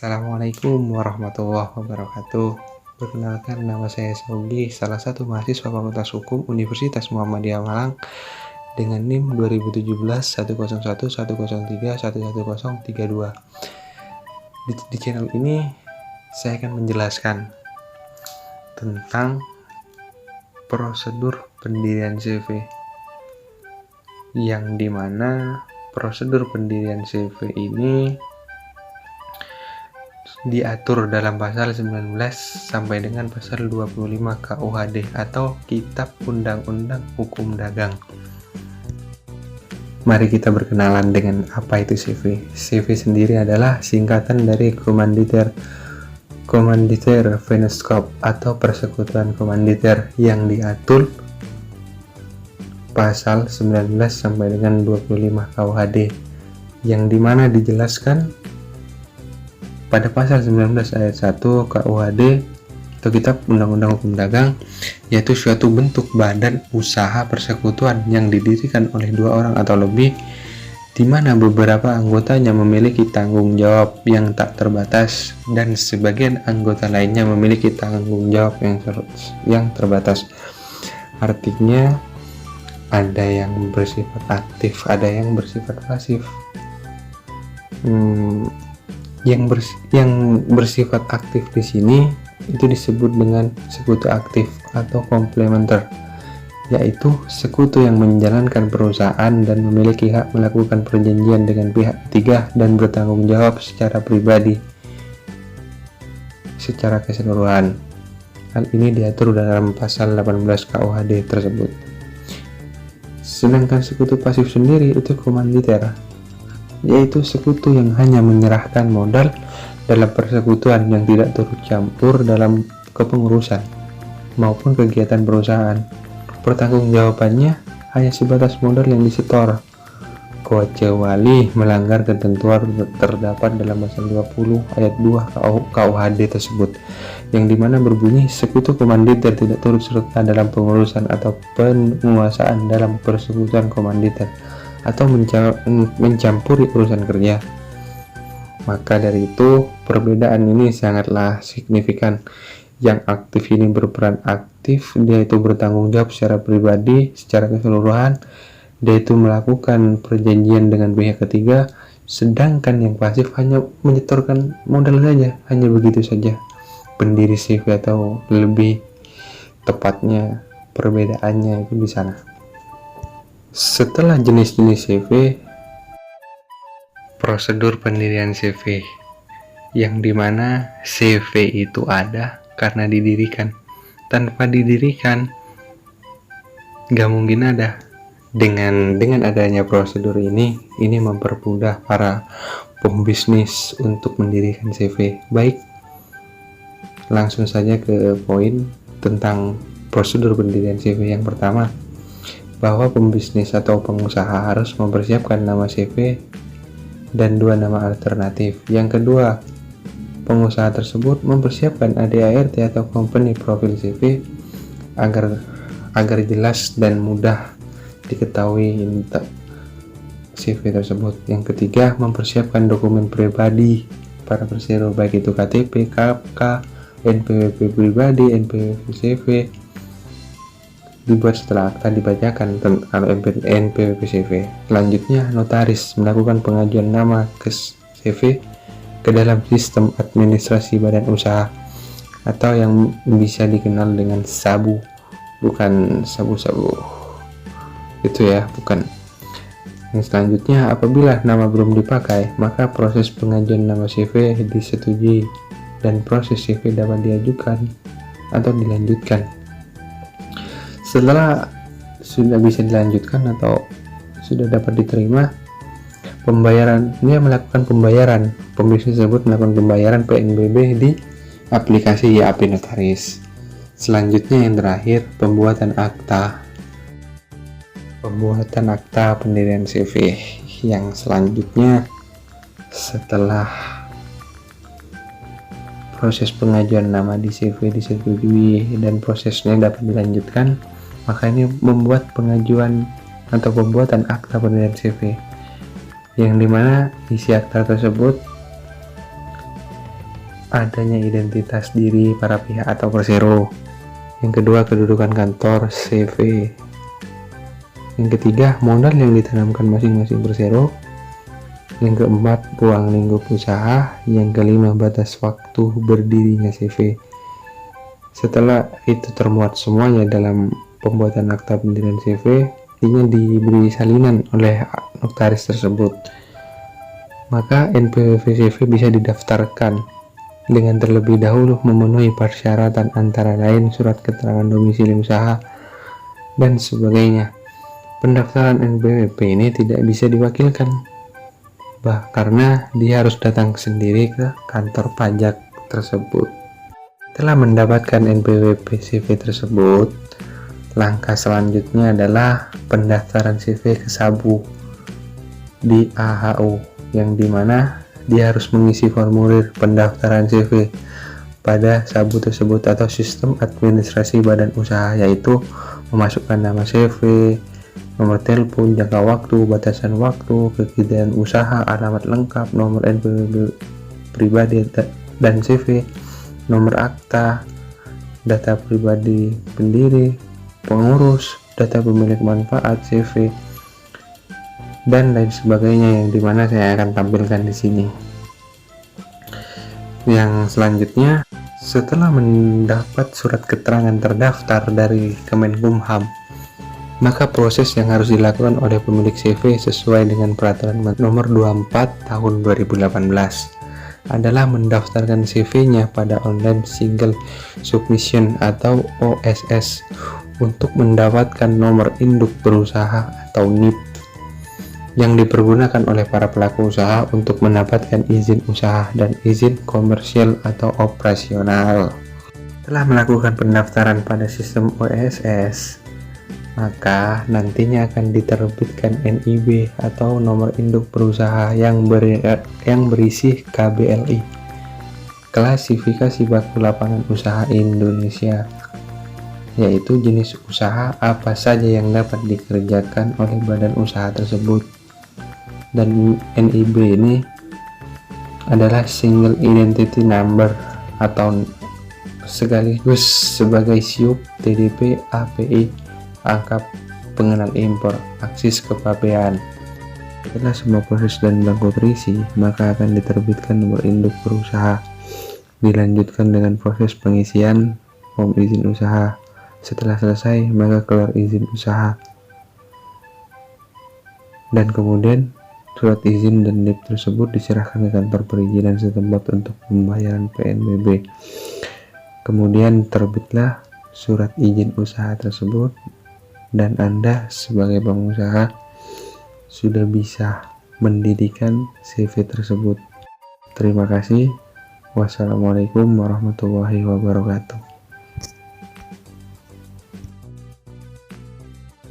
Assalamualaikum warahmatullahi wabarakatuh. Perkenalkan, nama saya Saugi, salah satu mahasiswa Fakultas Hukum Universitas Muhammadiyah Malang dengan NIM 2017 101 103 11032. Di channel ini saya akan menjelaskan tentang prosedur pendirian CV, yang dimana prosedur pendirian CV ini diatur dalam pasal 19 sampai dengan pasal 25 KUHD atau Kitab Undang-Undang Hukum Dagang. Mari kita berkenalan dengan apa itu CV. CV sendiri adalah singkatan dari Komanditer Venuskop atau Persekutuan Komanditer, yang diatur pasal 19 sampai dengan 25 KUHD, yang dimana dijelaskan pada pasal 19 ayat 1 KUHD atau Kitab Undang-Undang Hukum Dagang, yaitu suatu bentuk badan usaha persekutuan yang didirikan oleh dua orang atau lebih, di mana beberapa anggotanya memiliki tanggung jawab yang tak terbatas dan sebagian anggota lainnya memiliki tanggung jawab yang terbatas. Artinya ada yang bersifat aktif, ada yang bersifat pasif. Yang bersifat aktif di sini itu disebut dengan sekutu aktif atau komplementer, yaitu sekutu yang menjalankan perusahaan dan memiliki hak melakukan perjanjian dengan pihak ketiga dan bertanggung jawab secara pribadi secara keseluruhan. Hal ini diatur dalam pasal 18 KUHD tersebut. Sedangkan sekutu pasif sendiri itu komanditer, yaitu sekutu yang hanya menyerahkan modal dalam persekutuan yang tidak turut campur dalam kepengurusan maupun kegiatan perusahaan. Pertanggungjawabannya hanya sebatas modal yang disetor, kecuali melanggar ketentuan terdapat dalam pasal 20 ayat 2 KUHD tersebut, yang dimana berbunyi sekutu komanditer tidak turut serta dalam pengurusan atau penguasaan dalam persekutuan komanditer atau mencampuri urusan kerja. Maka dari itu perbedaan ini sangatlah signifikan. Yang aktif ini berperan aktif, dia itu bertanggung jawab secara pribadi secara keseluruhan, dia itu melakukan perjanjian dengan pihak ketiga, sedangkan yang pasif hanya menyetorkan modal saja, hanya begitu saja. Pendiri CV atau lebih tepatnya perbedaannya itu di sana. Setelah jenis-jenis CV, prosedur pendirian CV, yang dimana CV itu ada karena didirikan. Tanpa didirikan gak mungkin ada. Dengan adanya prosedur ini mempermudah para pembisnis untuk mendirikan CV. Baik, langsung saja ke poin tentang prosedur pendirian CV. Yang pertama, bahwa pembisnis atau pengusaha harus mempersiapkan nama CV dan dua nama alternatif. Yang kedua, pengusaha tersebut mempersiapkan ADART atau company profile CV agar jelas dan mudah diketahui CV tersebut. Yang ketiga, mempersiapkan dokumen pribadi para persero, baik itu KTP, KK, NPWP pribadi, NPWP CV, dibuat setelah akta dibacakan kalau NPWP CV. Selanjutnya, notaris melakukan pengajuan nama ke CV ke dalam sistem administrasi badan usaha atau yang bisa dikenal dengan SABU, bukan sabu-sabu itu ya, bukan. Yang selanjutnya, apabila nama belum dipakai, maka proses pengajuan nama CV disetujui dan proses CV dapat diajukan atau dilanjutkan. Setelah sudah bisa dilanjutkan atau sudah dapat diterima, dia melakukan pembayaran. Pembisnis tersebut melakukan pembayaran PNBP di aplikasi YAP Notaris. Selanjutnya yang terakhir, pembuatan akta pendirian CV. Yang selanjutnya, setelah proses pengajuan nama di CV disetujui dan prosesnya dapat dilanjutkan, maka ini membuat pengajuan atau pembuatan akta pendirian CV, yang dimana isi akta tersebut adanya identitas diri para pihak atau persero. Yang kedua, kedudukan kantor CV. Yang ketiga, modal yang ditanamkan masing-masing persero. Yang keempat, ruang lingkup usaha. Yang kelima, batas waktu berdirinya CV. Setelah itu termuat semuanya dalam pembuatan akta pendirian CV, ini diberi salinan oleh notaris tersebut. Maka NPWP CV bisa didaftarkan dengan terlebih dahulu memenuhi persyaratan antara lain surat keterangan domisili usaha dan sebagainya. Pendaftaran NPWP ini tidak bisa diwakilkan, karena dia harus datang sendiri ke kantor pajak tersebut. Setelah mendapatkan NPWP CV tersebut, langkah selanjutnya adalah pendaftaran CV ke Sabu di AHU, yang dimana dia harus mengisi formulir pendaftaran CV pada Sabu tersebut atau sistem administrasi badan usaha, yaitu memasukkan nama CV, nomor telepon, jangka waktu, batasan waktu, kegiatan usaha, alamat lengkap, nomor NPWP pribadi dan CV, nomor akta, data pribadi pendiri, pengurus, data pemilik manfaat CV, dan lain sebagainya, yang dimana saya akan tampilkan di sini. Yang selanjutnya, setelah mendapat surat keterangan terdaftar dari Kemenkumham, maka proses yang harus dilakukan oleh pemilik CV sesuai dengan peraturan nomor 24 tahun 2018 adalah mendaftarkan CV-nya pada online single submission atau OSS untuk mendapatkan nomor induk berusaha atau NIP yang dipergunakan oleh para pelaku usaha untuk mendapatkan izin usaha dan izin komersial atau operasional. Setelah melakukan pendaftaran pada sistem OSS, maka nantinya akan diterbitkan NIB atau nomor induk berusaha yang berisi KBLI, klasifikasi baku lapangan usaha Indonesia, yaitu jenis usaha apa saja yang dapat dikerjakan oleh badan usaha tersebut. Dan NIB ini adalah single identity number atau sekaligus sebagai SIUP, TDP, API, angka pengenal impor, aksis kepabean. Setelah semua proses dan blanko terisi, maka akan diterbitkan nomor induk berusaha. Dilanjutkan dengan proses pengisian form izin usaha. Setelah selesai, maka keluar izin usaha. Dan kemudian surat izin dan NIP tersebut diserahkan ke kantor perizinan setempat untuk pembayaran PNBP. Kemudian terbitlah surat izin usaha tersebut, dan Anda sebagai pengusaha sudah bisa mendirikan CV tersebut. Terima kasih. Wassalamualaikum warahmatullahi wabarakatuh.